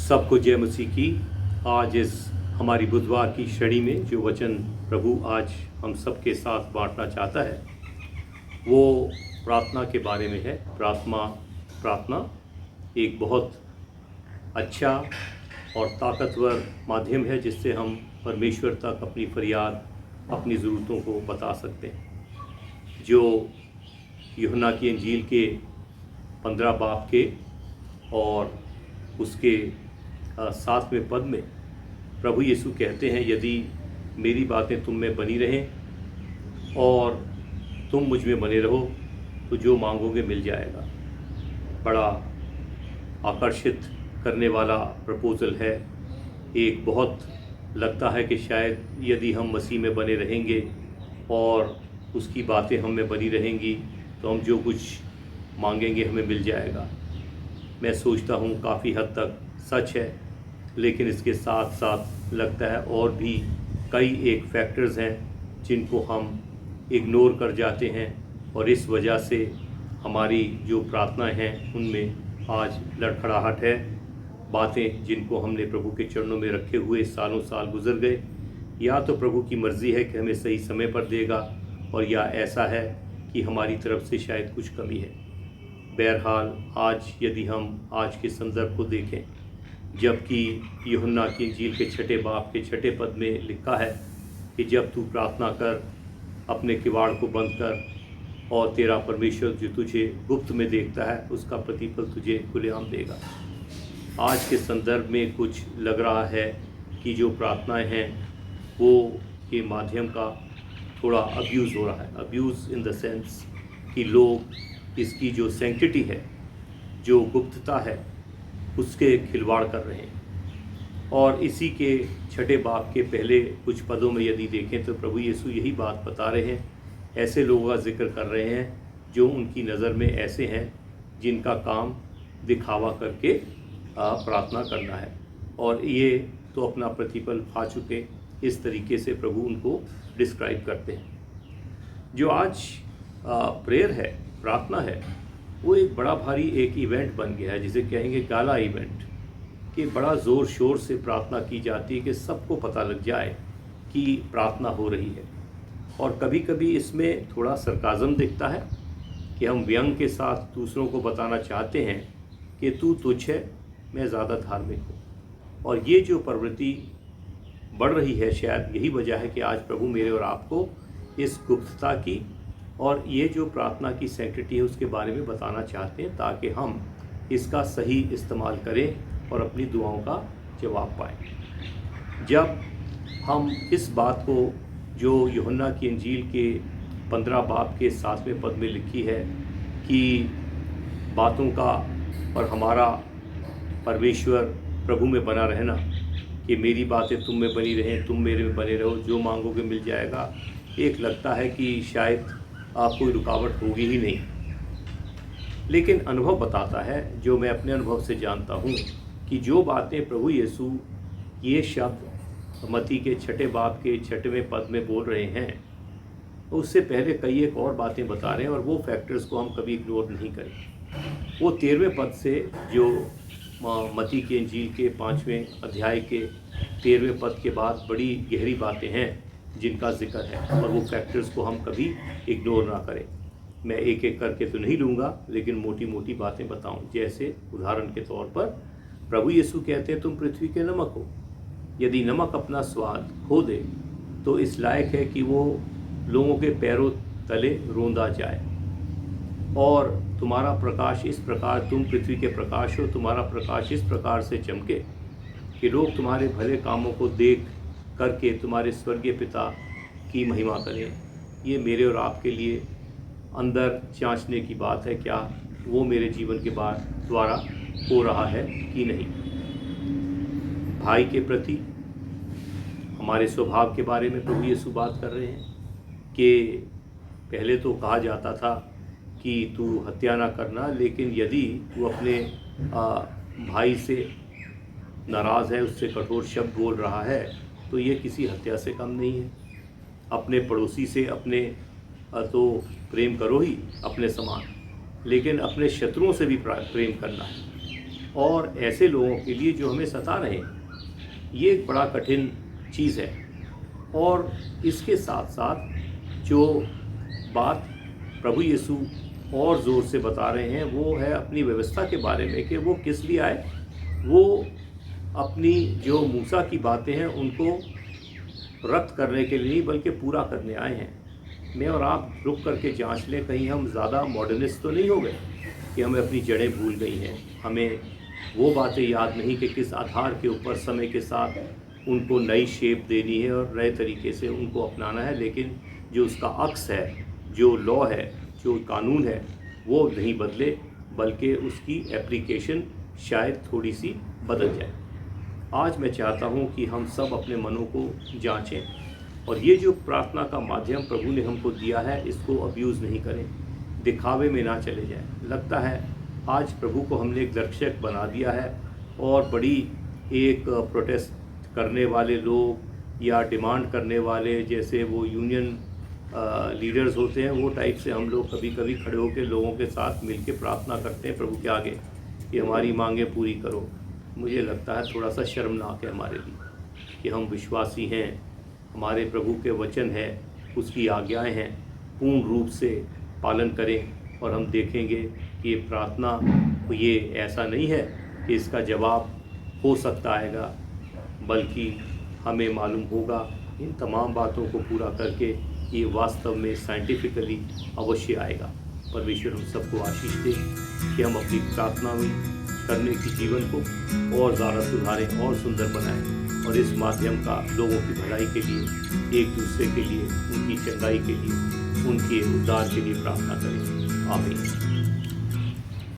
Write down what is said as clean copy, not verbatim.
सबको जय मसीह की। आज इस हमारी बुधवार की श्रेणी में जो वचन प्रभु आज हम सबके साथ बांटना चाहता है वो प्रार्थना के बारे में है। प्रार्थना एक बहुत अच्छा और ताकतवर माध्यम है जिससे हम परमेश्वर तक अपनी फरियाद, अपनी ज़रूरतों को बता सकते हैं। जो यूहन्ना की इंजील के 15 बाब के और उसके 7वें पद में प्रभु यीशु कहते हैं, यदि मेरी बातें तुम में बनी रहें और तुम मुझ में बने रहो तो जो मांगोगे मिल जाएगा। बड़ा आकर्षित करने वाला प्रपोजल है। एक बहुत लगता है कि शायद यदि हम मसीह में बने रहेंगे और उसकी बातें हम में बनी रहेंगी तो हम जो कुछ मांगेंगे हमें मिल जाएगा। मैं सोचता हूँ काफ़ी हद तक सच है, लेकिन इसके साथ साथ लगता है और भी कई एक फैक्टर्स हैं जिनको हम इग्नोर कर जाते हैं और इस वजह से हमारी जो प्रार्थनाएं हैं उनमें आज लड़खड़ाहट है। बातें जिनको हमने प्रभु के चरणों में रखे हुए सालों साल गुजर गए, या तो प्रभु की मर्ज़ी है कि हमें सही समय पर देगा और या ऐसा है कि हमारी तरफ से शायद कुछ कमी है। बहरहाल आज यदि हम आज के संदर्भ को देखें, जबकि यूहन्ना की इंजील के 6 बाब के 6 पद में लिखा है कि जब तू प्रार्थना कर अपने किवाड़ को बंद कर और तेरा परमेश्वर जो तुझे गुप्त में देखता है उसका प्रतिफल तुझे खुलेआम देगा। आज के संदर्भ में कुछ लग रहा है कि जो प्रार्थनाएं हैं वो के माध्यम का थोड़ा अब्यूज़ हो रहा है। अब्यूज़ इन द सेंस कि लोग इसकी जो सैंक्टिटी है, जो गुप्तता है, उसके खिलवाड़ कर रहे हैं। और इसी के 6 बाब के पहले कुछ पदों में यदि देखें तो प्रभु यीशु यही बात बता रहे हैं। ऐसे लोगों का जिक्र कर रहे हैं जो उनकी नज़र में ऐसे हैं जिनका काम दिखावा करके प्रार्थना करना है और ये तो अपना प्रतिफल पा चुके। इस तरीके से प्रभु उनको डिस्क्राइब करते हैं। जो आज प्रेयर है, प्रार्थना है, वो एक बड़ा भारी एक इवेंट बन गया है, जिसे कहेंगे गाला इवेंट, कि बड़ा ज़ोर शोर से प्रार्थना की जाती है कि सबको पता लग जाए कि प्रार्थना हो रही है। और कभी कभी इसमें थोड़ा सरकाज़म दिखता है कि हम व्यंग के साथ दूसरों को बताना चाहते हैं कि तू तुच्छ है, मैं ज़्यादा धार्मिक हूँ। और ये जो प्रवृत्ति बढ़ रही है, शायद यही वजह है कि आज प्रभु मेरे और आपको इस गुप्तता की और ये जो प्रार्थना की सैंक्टिटी है उसके बारे में बताना चाहते हैं, ताकि हम इसका सही इस्तेमाल करें और अपनी दुआओं का जवाब पाएँ। जब हम इस बात को जो यूहन्ना की इंजील के 15 बाब के 7वें पद में लिखी है कि बातों का और हमारा परमेश्वर प्रभु में बना रहना, कि मेरी बातें तुम में बनी रहें, तुम मेरे में बने रहो, जो मांगोगे मिल जाएगा, एक लगता है कि शायद कोई रुकावट होगी ही नहीं। लेकिन अनुभव बताता है, जो मैं अपने अनुभव से जानता हूँ, कि जो बातें प्रभु यीशु ये शब्द मत्ती के 6 बाब के 6वें पद में बोल रहे हैं, उससे पहले कई एक और बातें बता रहे हैं और वो फैक्टर्स को हम कभी इग्नोर नहीं करें। वो 13वें पद से, जो मत्ती के इंजील के 5वें अध्याय के 13वें पद के बाद बड़ी गहरी बातें हैं जिनका जिक्र है, और वो फैक्टर्स को हम कभी इग्नोर ना करें। मैं एक एक करके तो नहीं लूँगा, लेकिन मोटी मोटी बातें बताऊं। जैसे उदाहरण के तौर पर प्रभु यीशु कहते हैं, तुम पृथ्वी के नमक हो। यदि नमक अपना स्वाद खो दे तो इस लायक है कि वो लोगों के पैरों तले रोंदा जाए। और तुम्हारा प्रकाश इस प्रकार, तुम पृथ्वी के प्रकाश हो, तुम्हारा प्रकाश इस प्रकार से चमके कि लोग तुम्हारे भले कामों को देख करके तुम्हारे स्वर्गीय पिता की महिमा करें। ये मेरे और आपके लिए अंदर जांचने की बात है, क्या वो मेरे जीवन के द्वारा हो रहा है कि नहीं। भाई के प्रति हमारे स्वभाव के बारे में प्रभु यीशु बात कर रहे हैं कि पहले तो कहा जाता था कि तू हत्या ना करना, लेकिन यदि तू अपने भाई से नाराज़ है, उससे कठोर शब्द बोल रहा है, तो ये किसी हत्या से कम नहीं है। अपने पड़ोसी से अपने तो प्रेम करो ही अपने समान, लेकिन अपने शत्रुओं से भी प्रेम करना है। और ऐसे लोगों के लिए जो हमें सता रहे हैं। ये एक बड़ा कठिन चीज़ है। और इसके साथ साथ जो बात प्रभु यीशु और ज़ोर से बता रहे हैं वो है अपनी व्यवस्था के बारे में, कि वो किस लिए आए। वो अपनी जो मूसा की बातें हैं उनको रद्द करने के लिए नहीं बल्कि पूरा करने आए हैं। मैं और आप रुक करके जांच लें, कहीं हम ज़्यादा मॉडर्निस्ट तो नहीं हो गए कि हमें अपनी जड़ें भूल गई हैं। हमें वो बातें याद नहीं कि किस आधार के ऊपर समय के साथ उनको नई शेप देनी है और नए तरीके से उनको अपनाना है, लेकिन जो उसका अक्स है, जो लॉ है, जो कानून है, वो नहीं बदले, बल्कि उसकी एप्लीकेशन शायद थोड़ी सी बदल जाए। आज मैं चाहता हूँ कि हम सब अपने मनों को जांचें और ये जो प्रार्थना का माध्यम प्रभु ने हमको दिया है इसको अब्यूज़ नहीं करें, दिखावे में ना चले जाएं। लगता है आज प्रभु को हमने एक दर्शक बना दिया है और बड़ी एक प्रोटेस्ट करने वाले लोग या डिमांड करने वाले, जैसे वो यूनियन लीडर्स होते हैं, वो टाइप से हम लोग कभी कभी खड़े होकर लोगों के साथ मिलके प्रार्थना करते हैं प्रभु के आगे कि हमारी मांगें पूरी करो। मुझे लगता है थोड़ा सा शर्मनाक है हमारे लिए कि हम विश्वासी हैं, हमारे प्रभु के वचन है, उसकी आज्ञाएं हैं, पूर्ण रूप से पालन करें और हम देखेंगे कि ये प्रार्थना ये ऐसा नहीं है कि इसका जवाब हो सकता आएगा, बल्कि हमें मालूम होगा इन तमाम बातों को पूरा करके ये वास्तव में साइंटिफिकली अवश्य आएगा। परमेश्वर हम सबको आशीष दे कि हम अपनी प्रार्थना में करने की जीवन को और ज़्यादा सुधारें और सुंदर बनाएं और इस माध्यम का लोगों की भलाई के लिए, एक दूसरे के लिए, उनकी चंगाई के लिए, उनके उद्धार के लिए प्रार्थना करें। आमीन।